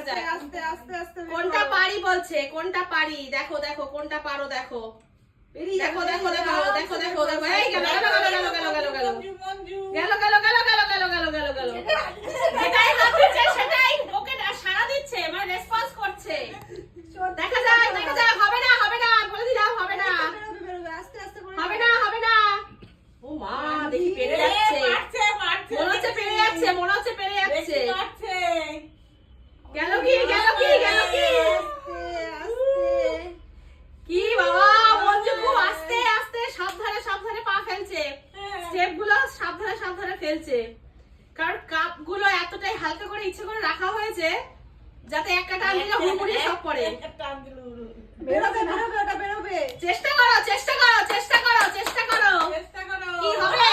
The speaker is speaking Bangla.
যাক। আস্তে আস্তে আস্তে কোনটা পারি বলছে, কোনটা পারি, দেখো দেখো কোনটা পারো দেখো। দেখো দেখো দেখো দেখো দেখো দেখো, এই গেল গেল গেল গেল গেল গেল গেল গেল গেল গেল গেল গেল গেল গেল গেল। যেটাই হাত দিচ্ছে সেটাই ওকে সাড়া দিচ্ছে, মানে রেসপন্স করছে। দেখা যায় হবে না হবে না, বলে দিলাম হবে না আস্তে আস্তে হবে না হবে না। ও মা দেখি পেরে যাচ্ছে, মনে হচ্ছে পেরে যাচ্ছে, মনে হচ্ছে পেরে যাচ্ছে। গেল কি গেল কি গেল কি কি বাবা, মঞ্জু খুব আস্তে আস্তে সাবধানে সাবধানে পা ফেলছে, স্টেপ গুলো সাবধানে সাবধানে ফেলছে। কারণ কাপ গুলো এতটাই হালকা করে ইচ্ছে করে রাখা হয়েছে যাতে একটা টান দিলে হুড়মুড়ি সব পড়ে। বেরোবে বেরোবে ওটা বেরোবে। চেষ্টা করো চেষ্টা করো চেষ্টা করো চেষ্টা করো, কি হবে?